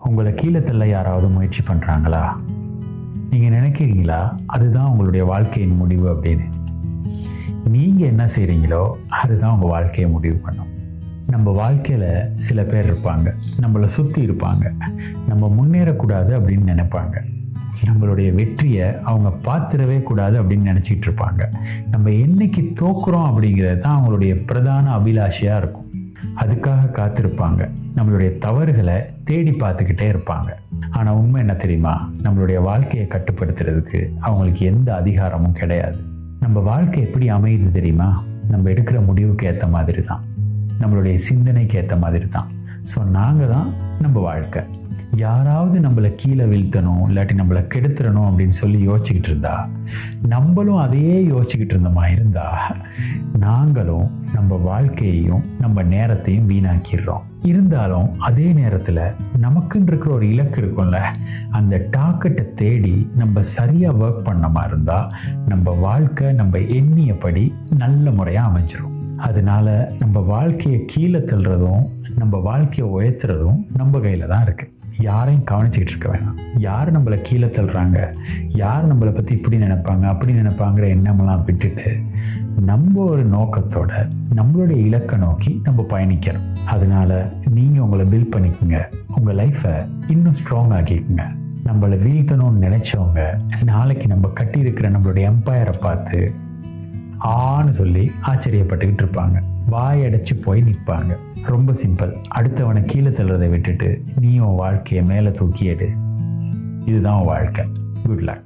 உங்களை கீழே தள்ள யாராவது முயற்சி பண்ணுறாங்களா? நீங்கள் நினைக்கிறீங்களா அதுதான் உங்களுடைய வாழ்க்கையின் முடிவு அப்படின்னு? நீங்கள் என்ன செய்கிறீங்களோ அதுதான் உங்கள் வாழ்க்கையை முடிவு பண்ணும். நம்ம வாழ்க்கையில் சில பேர் இருப்பாங்க, நம்மளை சுற்றி இருப்பாங்க, நம்ம முன்னேறக்கூடாது அப்படின்னு நினைப்பாங்க. நம்மளுடைய வெற்றியை அவங்க பார்த்துடவே கூடாது அப்படின்னு நினச்சிக்கிட்டு இருப்பாங்க. நம்ம என்னைக்கு தோக்குறோம் அப்படிங்கிறது தான் அவங்களுடைய பிரதான அபிலாஷையாக இருக்கும். அதுக்காக காத்திருப்பாங்க. நம்மளுடைய தவறுகளை தேடி பார்த்துக்கிட்டே இருப்பாங்க. ஆனால் உண்மை என்ன தெரியுமா? நம்மளுடைய வாழ்க்கையை கட்டுப்படுத்துறதுக்கு அவங்களுக்கு எந்த அதிகாரமும் கிடையாது. நம்ம வாழ்க்கை எப்படி அமையுது தெரியுமா? நம்ம எடுக்கிற முடிவுக்கு ஏற்ற மாதிரி தான், நம்மளுடைய சிந்தனைக்கு ஏற்ற மாதிரி தான். ஸோ நாங்கள் தான் நம்ம வாழ்க்கை. யாராவது நம்மளை கீழே வீழ்த்தணும் இல்லாட்டி நம்மளை கெடுத்துடணும் அப்படின்னு சொல்லி யோசிச்சுக்கிட்டு இருந்தா, நம்மளும் அதையே யோசிச்சுக்கிட்டு இருந்தோமா இருந்தா, நாங்களும் நம்ம வாழ்க்கையையும் நம்ம நேரத்தையும் வீணாக்கிடுறோம். இருந்தாலும் அதே நேரத்தில் நமக்குன்னு இருக்கிற ஒரு இலக்கு இருக்கும்ல, அந்த டார்கெட்டை தேடி நம்ம சரியாக ஒர்க் பண்ணமா இருந்தா நம்ம வாழ்க்கை நம்ம எண்ணியபடி நல்ல முறையாக அமைஞ்சிரும். அதனால நம்ம வாழ்க்கையை கீழே தள்ளுறதும் நம்ம வாழ்க்கையை உயர்த்துறதும் நம்ம கையில் தான் இருக்குது. யாரையும் கவனிச்சுக்கிட்டு இருக்க வேணாம். யார் நம்மளை கீழே தள்ளுறாங்க, யார் நம்மளை பற்றி இப்படி நினைப்பாங்க அப்படி நினைப்பாங்கிற எண்ணமெல்லாம் விட்டுட்டு நம்ம ஒரு நோக்கத்தோட நம்மளுடைய இலக்கை நோக்கி நம்ம பயணிக்கிறோம். அதனால நீங்கள் உங்களை பில்ட் பண்ணிக்கோங்க, உங்கள் லைஃப்பை இன்னும் ஸ்ட்ராங் ஆக்கிக்கோங்க. நம்மளை வீழ்த்தணும்னு நினைச்சவங்க நாளைக்கு நம்ம கட்டியிருக்கிற நம்மளுடைய எம்பையரை பார்த்து ஆன்னு சொல்லி ஆச்சரியப்பட்டுக்கிட்டு இருப்பாங்க, வாயடைச்சு போய் நிற்பாங்க. ரொம்ப சிம்பிள். அடுத்தவனை கீழே தள்ளுறதை விட்டுட்டு நீ உன் வாழ்க்கையை மேலே தூக்கி எடு. இதுதான் உன் வாழ்க்கை. Good luck.